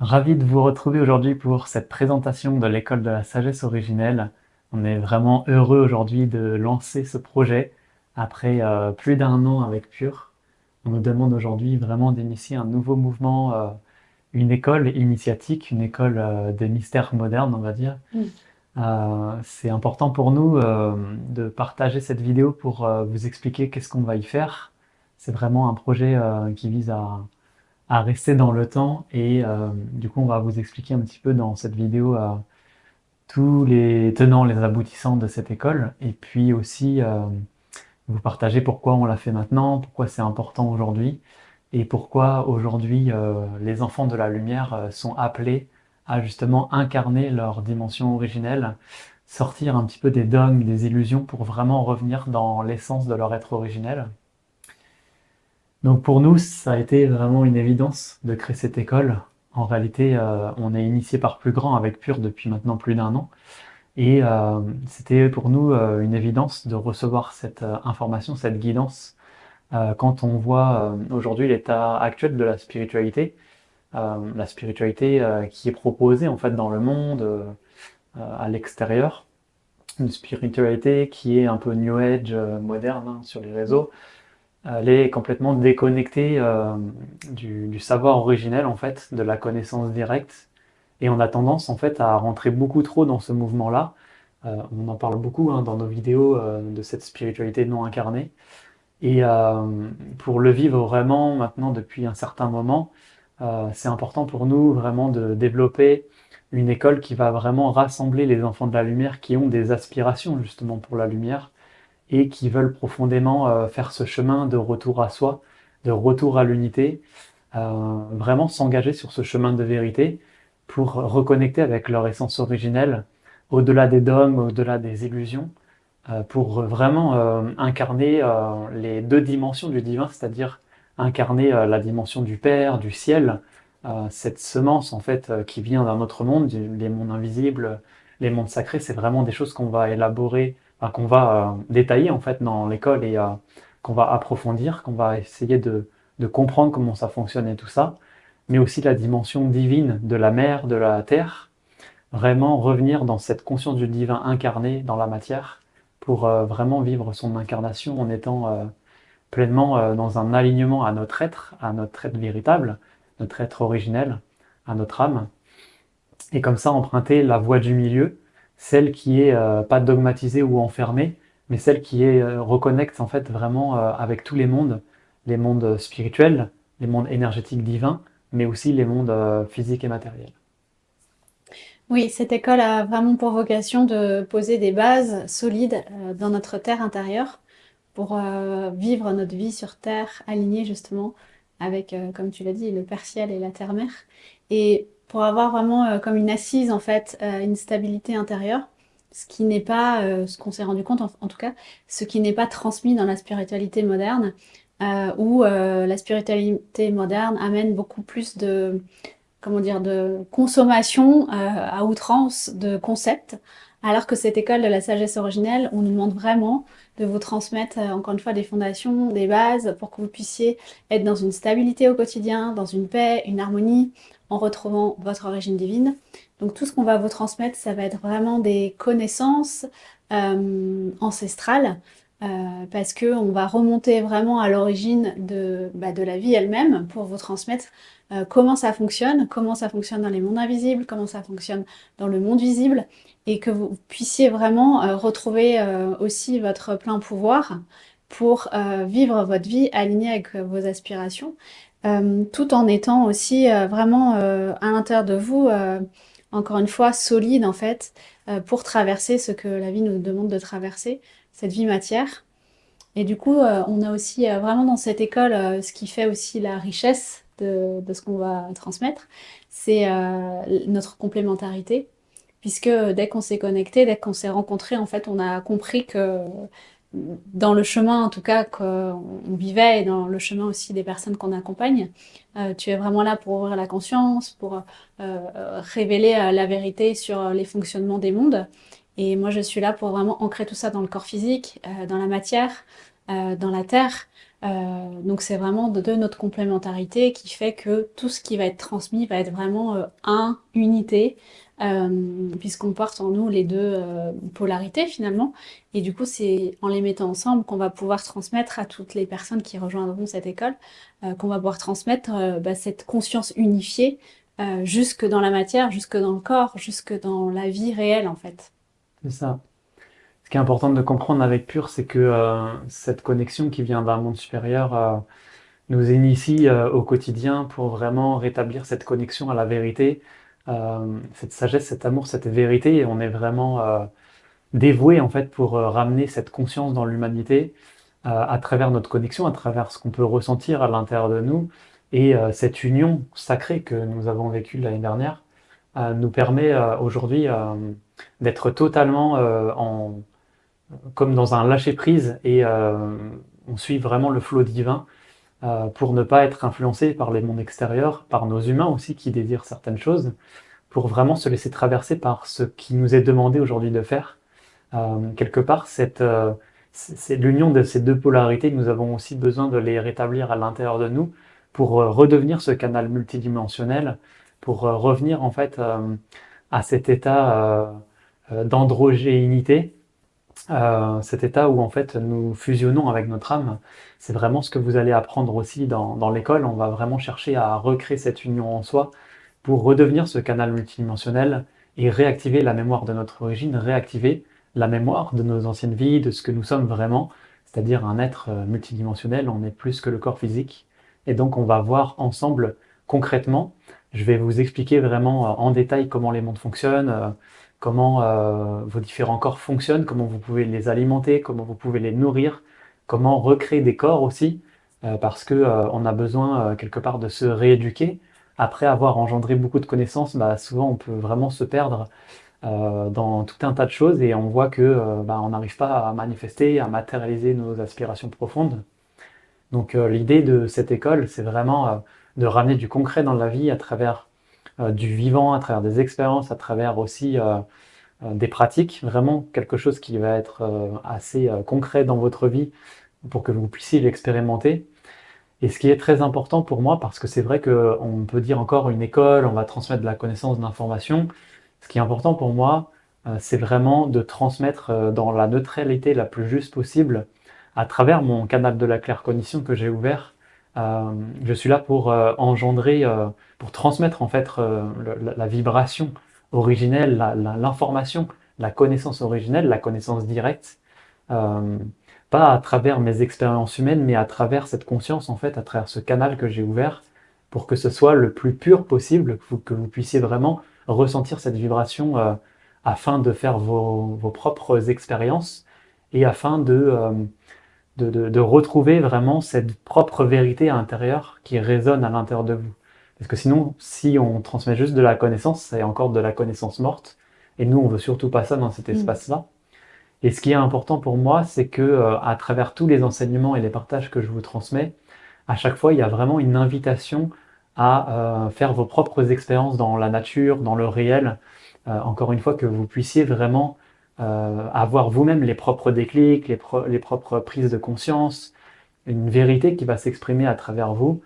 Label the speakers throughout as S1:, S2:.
S1: Ravi de vous retrouver aujourd'hui pour cette présentation de l'école de la sagesse originelle. On est vraiment heureux aujourd'hui de lancer ce projet après plus d'un an avec Pure. On nous demande aujourd'hui vraiment d'initier un nouveau mouvement, une école initiatique, une école des mystères modernes, on va dire.
S2: Mm.
S1: C'est important pour nous de partager cette vidéo pour vous expliquer qu'est-ce qu'on va y faire. C'est vraiment un projet qui vise à rester dans le temps et du coup on va vous expliquer un petit peu dans cette vidéo tous les tenants, les aboutissants de cette école et puis aussi vous partager pourquoi on l'a fait maintenant, pourquoi c'est important aujourd'hui et pourquoi aujourd'hui les enfants de la lumière sont appelés à justement incarner leur dimension originelle, sortir un petit peu des dogmes, des illusions pour vraiment revenir dans l'essence de leur être originel. Donc pour nous, ça a été vraiment une évidence de créer cette école. En réalité, on est initié par Plus Grand avec Pure depuis maintenant plus d'un an. Et c'était pour nous une évidence de recevoir cette information, cette guidance, quand on voit aujourd'hui l'état actuel de la spiritualité qui est proposée en fait dans le monde, à l'extérieur, une spiritualité qui est un peu New Age moderne hein, sur les réseaux, elle est complètement déconnectée du savoir originel en fait, de la connaissance directe. Et on a tendance en fait à rentrer beaucoup trop dans ce mouvement-là. On en parle beaucoup hein, dans nos vidéos de cette spiritualité non incarnée. Et pour le vivre vraiment maintenant depuis un certain moment, c'est important pour nous vraiment de développer une école qui va vraiment rassembler les enfants de la lumière qui ont des aspirations justement pour la lumière et qui veulent profondément faire ce chemin de retour à soi, de retour à l'unité, vraiment s'engager sur ce chemin de vérité pour reconnecter avec leur essence originelle, au-delà des dogmes, au-delà des illusions, pour vraiment incarner les deux dimensions du divin, c'est-à-dire incarner la dimension du Père, du ciel, cette semence en fait qui vient d'un autre monde, les mondes invisibles, les mondes sacrés, c'est vraiment des choses qu'on va élaborer, enfin, qu'on va détailler en fait dans l'école et qu'on va approfondir, qu'on va essayer de comprendre comment ça fonctionne et tout ça, mais aussi la dimension divine de la mer, de la terre, vraiment revenir dans cette conscience du divin incarné dans la matière pour vraiment vivre son incarnation en étant pleinement dans un alignement à notre être véritable, notre être originel, à notre âme. Et comme ça, emprunter la voie du milieu, celle qui est pas dogmatisée ou enfermée, mais celle qui est reconnecte en fait vraiment avec tous les mondes spirituels, les mondes énergétiques divins, mais aussi les mondes physiques et matériels.
S2: Oui, cette école a vraiment pour vocation de poser des bases solides dans notre terre intérieure pour vivre notre vie sur terre alignée justement avec, comme tu l'as dit, le Père Ciel et la Terre-Mère. Et pour avoir vraiment comme une assise en fait, une stabilité intérieure, ce qui n'est pas, ce qu'on s'est rendu compte en tout cas, ce qui n'est pas transmis dans la spiritualité moderne, où la spiritualité moderne amène beaucoup plus de comment dire, de consommation à outrance de concepts, alors que cette école de la sagesse originelle, on nous demande vraiment de vous transmettre, encore une fois, des fondations, des bases, pour que vous puissiez être dans une stabilité au quotidien, dans une paix, une harmonie, en retrouvant votre origine divine. Donc tout ce qu'on va vous transmettre, ça va être vraiment des connaissances ancestrales, parce qu'on va remonter vraiment à l'origine de la vie elle-même pour vous transmettre comment ça fonctionne dans les mondes invisibles, comment ça fonctionne dans le monde visible, et que vous puissiez vraiment retrouver aussi votre plein pouvoir pour vivre votre vie alignée avec vos aspirations, tout en étant aussi vraiment à l'intérieur de vous, encore une fois, solide en fait, pour traverser ce que la vie nous demande de traverser, cette vie matière. Et du coup, on a aussi vraiment dans cette école, ce qui fait aussi la richesse de ce qu'on va transmettre, c'est notre complémentarité. Puisque dès qu'on s'est connecté, dès qu'on s'est rencontré, en fait, on a compris que dans le chemin, en tout cas, qu'on vivait et dans le chemin aussi des personnes qu'on accompagne, tu es vraiment là pour ouvrir la conscience, pour révéler la vérité sur les fonctionnements des mondes. Et moi, je suis là pour vraiment ancrer tout ça dans le corps physique, dans la matière, dans la Terre. Donc c'est vraiment de notre complémentarité qui fait que tout ce qui va être transmis va être vraiment unité, puisqu'on porte en nous les deux polarités finalement. Et du coup, c'est en les mettant ensemble qu'on va pouvoir transmettre à toutes les personnes qui rejoindront cette école, qu'on va pouvoir transmettre cette conscience unifiée jusque dans la matière, jusque dans le corps, jusque dans la vie réelle en fait.
S1: C'est ça. Ce qui est important de comprendre avec Pure, c'est que cette connexion qui vient d'un monde supérieur nous initie au quotidien pour vraiment rétablir cette connexion à la vérité, cette sagesse, cet amour, cette vérité. Et on est vraiment dévoué en fait pour ramener cette conscience dans l'humanité à travers notre connexion, à travers ce qu'on peut ressentir à l'intérieur de nous. Et cette union sacrée que nous avons vécue l'année dernière nous permet aujourd'hui d'être totalement comme dans un lâcher-prise et on suit vraiment le flot divin pour ne pas être influencé par les mondes extérieurs, par nos humains aussi qui désirent certaines choses, pour vraiment se laisser traverser par ce qui nous est demandé aujourd'hui de faire. Quelque part, c'est l'union de ces deux polarités, nous avons aussi besoin de les rétablir à l'intérieur de nous pour redevenir ce canal multidimensionnel, pour revenir en fait à cet état d'androgénité, cet état où en fait nous fusionnons avec notre âme. C'est vraiment ce que vous allez apprendre aussi dans l'école. On va vraiment chercher à recréer cette union en soi pour redevenir ce canal multidimensionnel et réactiver la mémoire de notre origine, réactiver la mémoire de nos anciennes vies, de ce que nous sommes vraiment, c'est-à-dire un être multidimensionnel, on est plus que le corps physique. Et donc on va voir ensemble concrètement, je vais vous expliquer vraiment en détail comment les mondes fonctionnent, comment vos différents corps fonctionnent, comment vous pouvez les alimenter, comment vous pouvez les nourrir, comment recréer des corps aussi, parce que on a besoin quelque part de se rééduquer. Après avoir engendré beaucoup de connaissances, bah, souvent on peut vraiment se perdre dans tout un tas de choses et on voit que bah, on n'arrive pas à manifester, à matérialiser nos aspirations profondes. Donc l'idée de cette école, c'est vraiment de ramener du concret dans la vie à travers du vivant, à travers des expériences, à travers aussi des pratiques, vraiment quelque chose qui va être assez concret dans votre vie pour que vous puissiez l'expérimenter. Et ce qui est très important pour moi, parce que c'est vrai qu'on peut dire encore une école, on va transmettre de la connaissance, de l'information. Ce qui est important pour moi, c'est vraiment de transmettre dans la neutralité la plus juste possible à travers mon canal de la claire cognition que j'ai ouvert. Je suis là pour engendrer, pour transmettre en fait la vibration originelle, l'information, la connaissance originelle, la connaissance directe. Euh, Pas à travers mes expériences humaines, mais à travers cette conscience, en fait, à travers ce canal que j'ai ouvert, pour que ce soit le plus pur possible, que vous puissiez vraiment ressentir cette vibration afin de faire vos propres expériences et afin de retrouver vraiment cette propre vérité à l'intérieur qui résonne à l'intérieur de vous. Parce que sinon, si on transmet juste de la connaissance, c'est encore de la connaissance morte. Et nous, on veut surtout pas ça dans cet
S2: Mm.
S1: espace-là. Et ce qui est important pour moi, c'est que à travers tous les enseignements et les partages que je vous transmets, à chaque fois, il y a vraiment une invitation à faire vos propres expériences dans la nature, dans le réel. Encore une fois, que vous puissiez vraiment avoir vous-même les propres déclics, les propres prises de conscience, une vérité qui va s'exprimer à travers vous.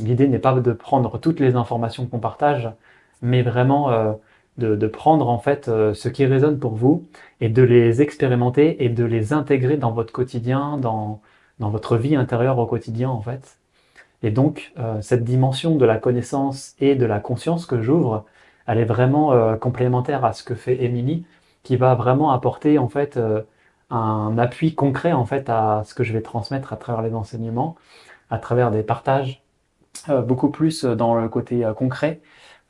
S1: L'idée n'est pas de prendre toutes les informations qu'on partage, mais vraiment de prendre en fait ce qui résonne pour vous et de les expérimenter et de les intégrer dans votre quotidien, dans votre vie intérieure au quotidien en fait. Et donc cette dimension de la connaissance et de la conscience que j'ouvre, elle est vraiment complémentaire à ce que fait Émilie, qui va vraiment apporter en fait un appui concret en fait à ce que je vais transmettre à travers les enseignements, à travers des partages, beaucoup plus dans le côté concret,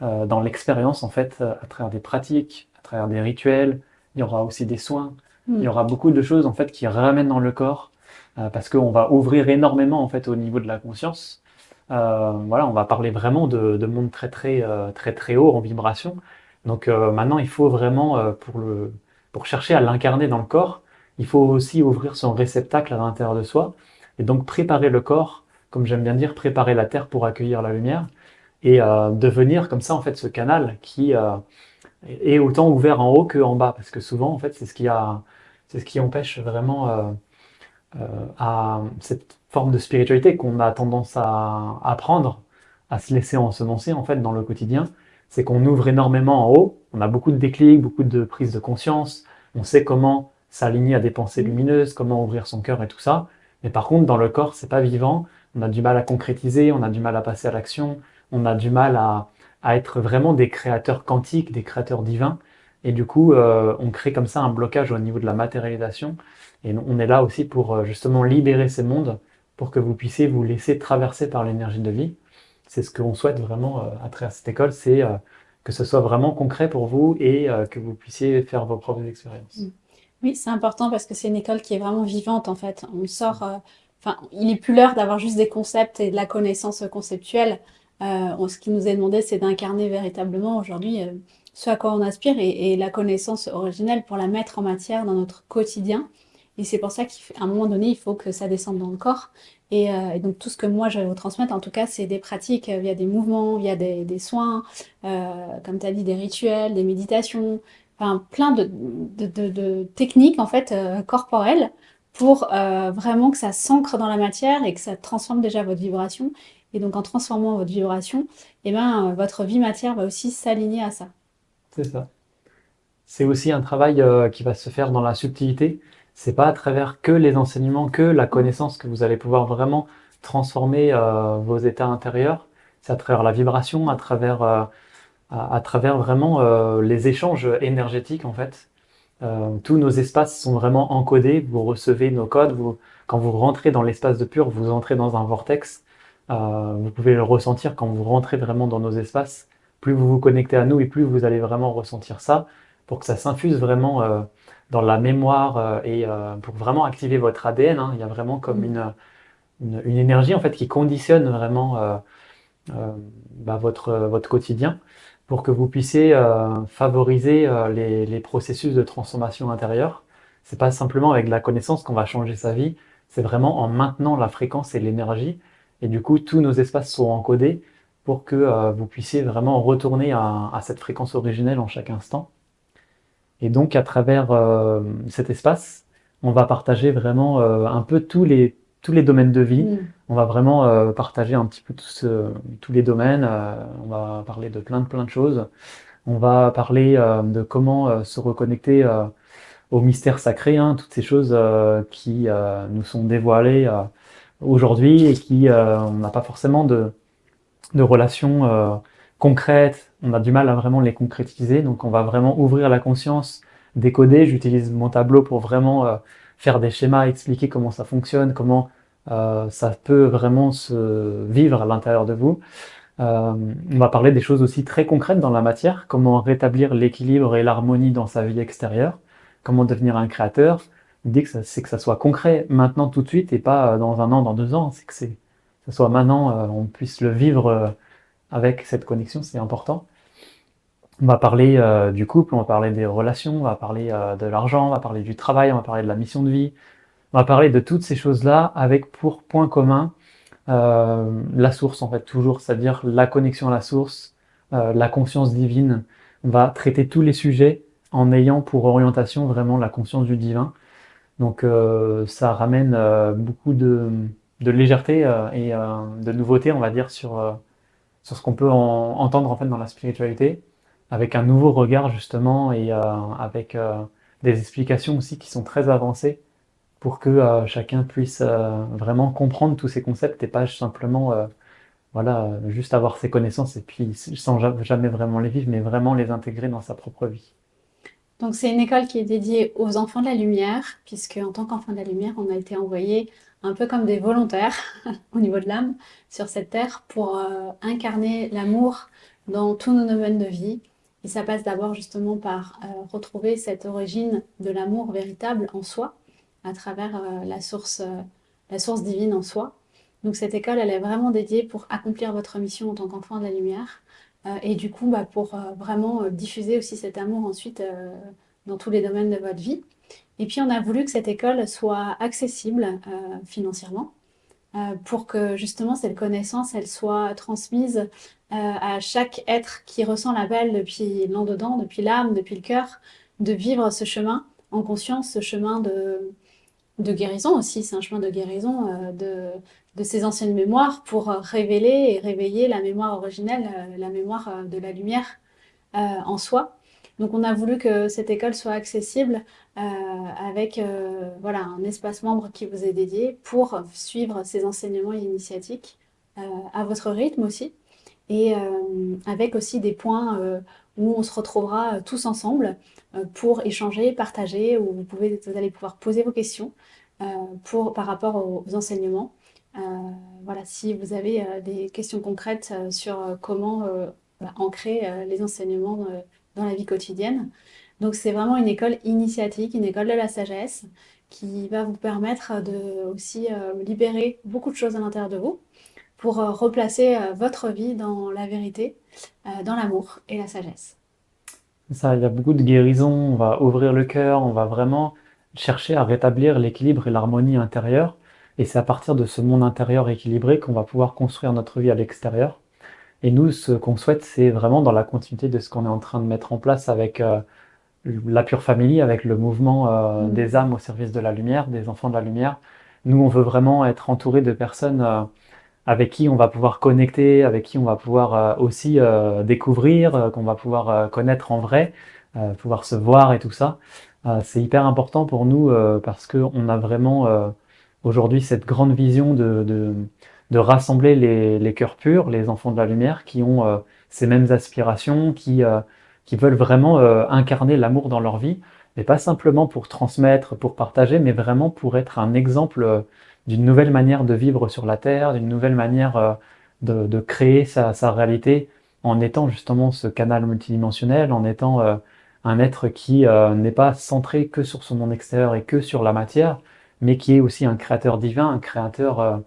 S1: dans l'expérience en fait, à travers des pratiques, à travers des rituels. Il y aura aussi des soins. Il y
S2: Mm.
S1: aura beaucoup de choses en fait qui ramènent dans le corps, parce qu'on va ouvrir énormément en fait au niveau de la conscience. Voilà, on va parler vraiment de monde très haut en vibration. Donc maintenant, il faut vraiment pour chercher à l'incarner dans le corps, il faut aussi ouvrir son réceptacle à l'intérieur de soi et donc préparer le corps, comme j'aime bien dire, préparer la terre pour accueillir la lumière et devenir comme ça en fait ce canal qui est autant ouvert en haut que en bas parce que souvent en fait c'est ce qui empêche vraiment à cette forme de spiritualité qu'on a tendance à apprendre, à se laisser ensemencer en fait dans le quotidien, c'est qu'on ouvre énormément en haut, on a beaucoup de déclics, beaucoup de prises de conscience, on sait comment s'aligner à des pensées
S2: Mmh.
S1: lumineuses, comment ouvrir son cœur et tout ça. Mais par contre, dans le corps, c'est pas vivant, on a du mal à concrétiser, on a du mal à passer à l'action, on a du mal à être vraiment des créateurs quantiques, des créateurs divins. Et du coup, on crée comme ça un blocage au niveau de la matérialisation. Et on est là aussi pour justement libérer ces mondes, pour que vous puissiez vous laisser traverser par l'énergie de vie. C'est ce qu'on souhaite vraiment à travers cette école, c'est que ce soit vraiment concret pour vous et que vous puissiez faire vos propres expériences.
S2: Mmh. Oui, c'est important parce que c'est une école qui est vraiment vivante en fait. On sort, enfin, il est plus l'heure d'avoir juste des concepts et de la connaissance conceptuelle. Ce qui nous est demandé, c'est d'incarner véritablement aujourd'hui ce à quoi on aspire et la connaissance originelle pour la mettre en matière dans notre quotidien. Et c'est pour ça qu'à un moment donné, il faut que ça descende dans le corps. Et donc tout ce que moi je vais vous transmettre, en tout cas, c'est des pratiques via des mouvements, via des soins, comme tu as dit, des rituels, des méditations, enfin, plein de techniques en fait corporelles pour vraiment que ça s'ancre dans la matière et que ça transforme déjà votre vibration. Et donc en transformant votre vibration, eh ben, votre vie matière va aussi s'aligner à ça.
S1: C'est ça. C'est aussi un travail qui va se faire dans la subtilité. C'est pas à travers que les enseignements, que la
S2: Mm.
S1: connaissance que vous allez pouvoir vraiment transformer vos états intérieurs. C'est à travers la vibration, à travers vraiment les échanges énergétiques en fait. Tous nos espaces sont vraiment encodés. Vous recevez nos codes. Quand vous rentrez dans l'espace de pur, vous entrez dans un vortex. Vous pouvez le ressentir quand vous rentrez vraiment dans nos espaces. Plus vous vous connectez à nous et plus vous allez vraiment ressentir ça pour que ça s'infuse vraiment dans la mémoire et pour vraiment activer votre ADN. Hein. Il y a vraiment comme
S2: Mm.
S1: une énergie en fait qui conditionne vraiment votre quotidien pour que vous puissiez favoriser les processus de transformation intérieure. C'est pas simplement avec la connaissance qu'on va changer sa vie, c'est vraiment en maintenant la fréquence et l'énergie. Et du coup, tous nos espaces sont encodés pour que vous puissiez vraiment retourner à cette fréquence originelle en chaque instant. Et donc, à travers cet espace, on va partager vraiment un peu tous les domaines de vie.
S2: Mm.
S1: On va vraiment partager un petit peu tous les domaines. On va parler de plein de choses. On va parler de comment se reconnecter au mystère sacré, hein, toutes ces choses qui nous sont dévoilées aujourd'hui et qui on n'a pas forcément de relations concrètes, on a du mal à vraiment les concrétiser, donc on va vraiment ouvrir la conscience, décoder, j'utilise mon tableau pour vraiment faire des schémas, expliquer comment ça fonctionne, comment ça peut vraiment se vivre à l'intérieur de vous. On va parler des choses aussi très concrètes dans la matière, comment rétablir l'équilibre et l'harmonie dans sa vie extérieure, comment devenir un créateur. L'idée c'est que ça soit concret maintenant tout de suite et pas dans un an, dans 2 ans, c'est que ça soit maintenant, on puisse le vivre avec cette connexion, c'est important. On va parler du couple, on va parler des relations, on va parler de l'argent, on va parler du travail, on va parler de la mission de vie, on va parler de toutes ces choses-là avec pour point commun la source en fait, toujours, c'est-à-dire la connexion à la source, la conscience divine. On va traiter tous les sujets en ayant pour orientation vraiment la conscience du divin. Donc ça ramène beaucoup de légèreté et de nouveauté, on va dire, sur ce qu'on peut entendre en fait dans la spiritualité, avec un nouveau regard justement et avec des explications aussi qui sont très avancées pour que chacun puisse vraiment comprendre tous ces concepts et pas simplement voilà, juste avoir ses connaissances et puis sans jamais vraiment les vivre, mais vraiment les intégrer dans sa propre vie.
S2: Donc c'est une école qui est dédiée aux enfants de la lumière, puisque en tant qu'enfants de la lumière, on a été envoyés un peu comme des volontaires au niveau de l'âme sur cette terre pour incarner l'amour dans tous nos domaines de vie. Et ça passe d'abord justement par retrouver cette origine de l'amour véritable en soi, à travers la source divine en soi. Donc cette école, elle est vraiment dédiée pour accomplir votre mission en tant qu'enfant de la lumière. Et du coup, bah, pour vraiment diffuser aussi cet amour ensuite dans tous les domaines de votre vie. Et puis, on a voulu que cette école soit accessible financièrement pour que justement cette connaissance, elle soit transmise à chaque être qui ressent l'appel depuis l'en-dedans, depuis l'âme, depuis le cœur, de vivre ce chemin en conscience, ce chemin de guérison aussi, c'est un chemin de guérison de ces anciennes mémoires pour révéler et réveiller la mémoire originelle, la mémoire de la lumière en soi. Donc on a voulu que cette école soit accessible avec voilà, un espace membre qui vous est dédié pour suivre ces enseignements initiatiques à votre rythme aussi et avec aussi des points où on se retrouvera tous ensemble pour échanger, partager, où vous allez pouvoir poser vos questions par rapport aux enseignements. Euh, voilà, si vous avez des questions concrètes sur comment ancrer les enseignements dans la vie quotidienne. Donc c'est vraiment une école initiatique, une école de la sagesse qui va vous permettre de aussi libérer beaucoup de choses à l'intérieur de vous pour replacer votre vie dans la vérité, dans l'amour et la sagesse.
S1: Ça, il y a beaucoup de guérison, on va ouvrir le cœur, on va vraiment chercher à rétablir l'équilibre et l'harmonie intérieure. Et c'est à partir de ce monde intérieur équilibré qu'on va pouvoir construire notre vie à l'extérieur. Et nous, ce qu'on souhaite, c'est vraiment dans la continuité de ce qu'on est en train de mettre en place avec la Pure Family, avec le mouvement des
S2: Mm.
S1: âmes au service de la lumière, des enfants de la lumière. Nous, on veut vraiment être entouré de personnes avec qui on va pouvoir connecter, avec qui on va pouvoir aussi découvrir, qu'on va pouvoir connaître en vrai, pouvoir se voir et tout ça. C'est hyper important pour nous parce qu'on a vraiment aujourd'hui cette grande vision de rassembler les cœurs purs, les enfants de la lumière, qui ont ces mêmes aspirations, qui veulent vraiment incarner l'amour dans leur vie, et pas simplement pour transmettre, pour partager, mais vraiment pour être un exemple d'une nouvelle manière de vivre sur la Terre, d'une nouvelle manière de créer sa réalité en étant justement ce canal multidimensionnel, en étant un être qui n'est pas centré que sur son monde extérieur et que sur la matière, mais qui est aussi un créateur divin, un créateur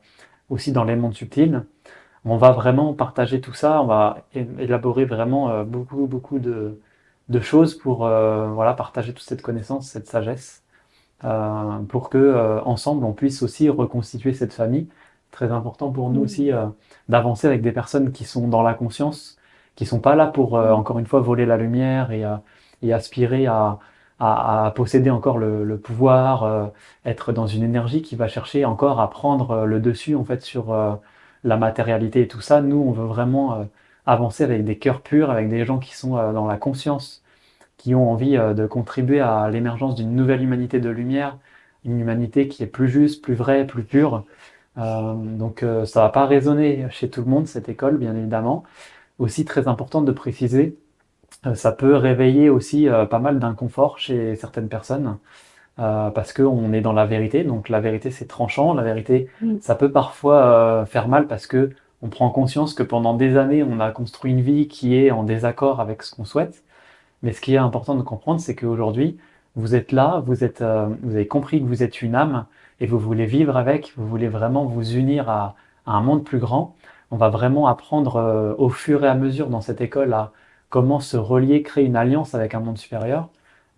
S1: aussi dans les mondes subtils. On va vraiment partager tout ça, on va élaborer vraiment beaucoup de choses pour voilà, partager toute cette connaissance, cette sagesse pour que ensemble on puisse aussi reconstituer cette famille. Très important pour nous
S2: Mm.
S1: aussi d'avancer avec des personnes qui sont dans la conscience, qui sont pas là pour
S2: Mm.
S1: encore une fois voler la lumière et aspirer à posséder encore le pouvoir, être dans une énergie qui va chercher encore à prendre le dessus en fait sur la matérialité et tout ça. Nous, on veut vraiment avancer avec des cœurs purs, avec des gens qui sont dans la conscience, qui ont envie de contribuer à l'émergence d'une nouvelle humanité de lumière, une humanité qui est plus juste, plus vraie, plus pure. Donc ça va pas résonner chez tout le monde, cette école, bien évidemment. Aussi très important de préciser, ça peut réveiller aussi pas mal d'inconfort chez certaines personnes, parce qu'on est dans la vérité, donc la vérité c'est tranchant, la vérité
S2: Mm.
S1: ça peut parfois faire mal parce que on prend conscience que pendant des années on a construit une vie qui est en désaccord avec ce qu'on souhaite. Mais ce qui est important de comprendre, c'est qu'aujourd'hui, vous êtes là, vous avez compris que vous êtes une âme et vous voulez vivre avec, vous voulez vraiment vous unir à un monde plus grand. On va vraiment apprendre au fur et à mesure dans cette école à comment se relier, créer une alliance avec un monde supérieur.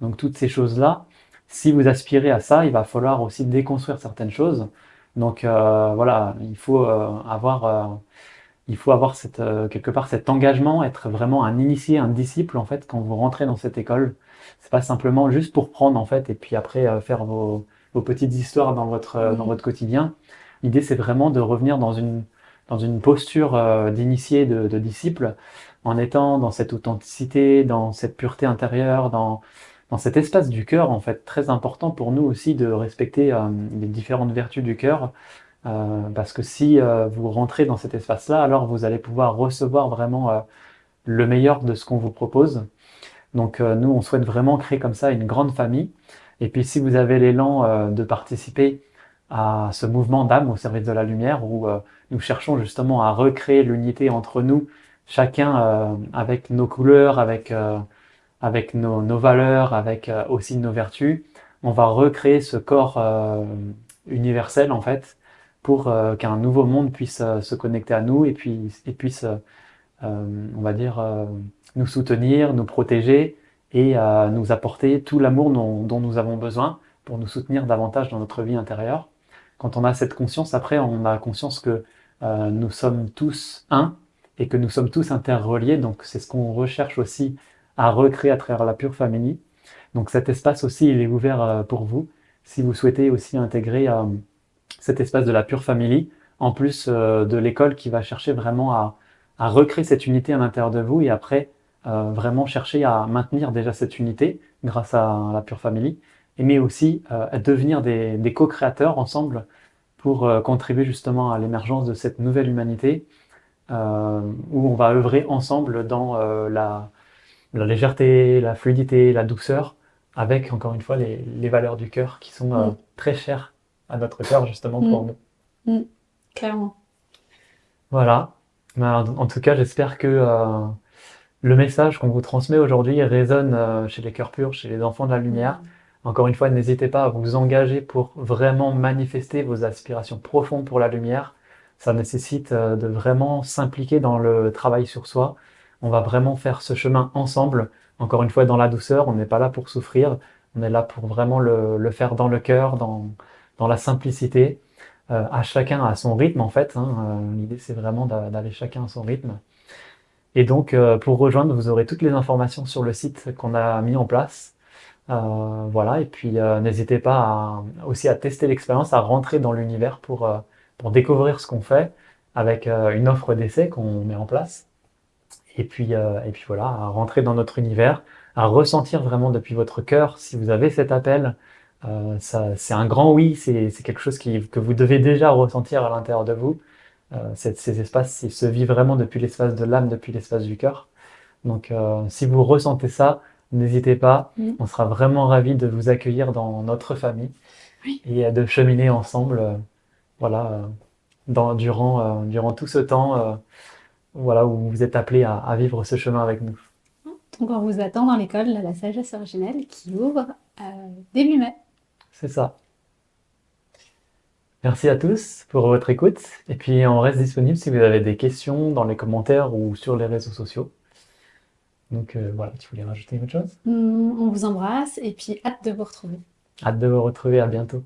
S1: Donc toutes ces choses-là, si vous aspirez à ça, il va falloir aussi déconstruire certaines choses. Donc voilà, il faut avoir quelque part cet engagement, être vraiment un initié, un disciple en fait quand vous rentrez dans cette école. C'est pas simplement juste pour prendre en fait et puis après faire vos petites histoires dans
S2: Mm.
S1: votre quotidien. L'idée c'est vraiment de revenir dans une posture d'initié, de disciple, en étant dans cette authenticité, dans cette pureté intérieure, dans cet espace du cœur en fait, très important pour nous aussi de respecter les différentes vertus du cœur. Parce que si vous rentrez dans cet espace-là, alors vous allez pouvoir recevoir vraiment le meilleur de ce qu'on vous propose. Donc nous, on souhaite vraiment créer comme ça une grande famille. Et puis si vous avez l'élan de participer à ce mouvement d'âme au service de la lumière, où nous cherchons justement à recréer l'unité entre nous, chacun avec nos couleurs, avec nos valeurs, avec aussi nos vertus, on va recréer ce corps universel en fait pour qu'un nouveau monde puisse se connecter à nous et puisse, on va dire, nous soutenir, nous protéger et nous apporter tout l'amour dont nous avons besoin pour nous soutenir davantage dans notre vie intérieure. Quand on a cette conscience, après, on a conscience que nous sommes tous un et que nous sommes tous interreliés. Donc, c'est ce qu'on recherche aussi à recréer à travers la Pure Family. Donc, cet espace aussi, il est ouvert pour vous. si vous souhaitez aussi intégrer cet espace de la Pure Family, en plus de l'école qui va chercher vraiment à recréer cette unité à l'intérieur de vous et après vraiment chercher à maintenir déjà cette unité grâce à la Pure Family, mais aussi à devenir des co-créateurs ensemble pour contribuer justement à l'émergence de cette nouvelle humanité où on va œuvrer ensemble dans la légèreté, la fluidité, la douceur, avec encore une fois les valeurs du cœur qui sont
S2: Mm.
S1: très chères à notre cœur justement pour
S2: Mm.
S1: nous.
S2: Mm. Clairement.
S1: Voilà. Ben, en tout cas, j'espère que le message qu'on vous transmet aujourd'hui résonne chez les cœurs purs, chez les enfants de la lumière. Encore une fois, n'hésitez pas à vous engager pour vraiment manifester vos aspirations profondes pour la lumière. Ça nécessite de vraiment s'impliquer dans le travail sur soi. On va vraiment faire ce chemin ensemble. Encore une fois, dans la douceur, on n'est pas là pour souffrir. On est là pour vraiment le faire dans le cœur, dans la simplicité. À chacun à son rythme en fait. L'idée c'est vraiment d'aller chacun à son rythme. Et donc pour rejoindre, vous aurez toutes les informations sur le site qu'on a mis en place. Voilà, et puis n'hésitez pas aussi à tester l'expérience, à rentrer dans l'univers pour découvrir ce qu'on fait avec une offre d'essai qu'on met en place. Et puis voilà, à rentrer dans notre univers, à ressentir vraiment depuis votre cœur si vous avez cet appel. C'est un grand oui, c'est quelque chose que vous devez déjà ressentir à l'intérieur de vous. Ces espaces, ils se vivent vraiment depuis l'espace de l'âme, depuis l'espace du cœur. Donc si vous ressentez ça, n'hésitez pas. On sera vraiment ravis de vous accueillir dans notre famille
S2: Oui.
S1: et de cheminer ensemble voilà, durant tout ce temps voilà, où vous êtes appelés à vivre ce chemin avec nous.
S2: Donc on vous attend dans l'école de la sagesse originelle qui ouvre début mai.
S1: C'est ça. Merci à tous pour votre écoute. Et puis on reste disponible si vous avez des questions dans les commentaires ou sur les réseaux sociaux. Donc voilà, tu voulais rajouter autre chose?
S2: On vous embrasse et puis hâte de vous retrouver.
S1: Hâte de vous retrouver, à bientôt.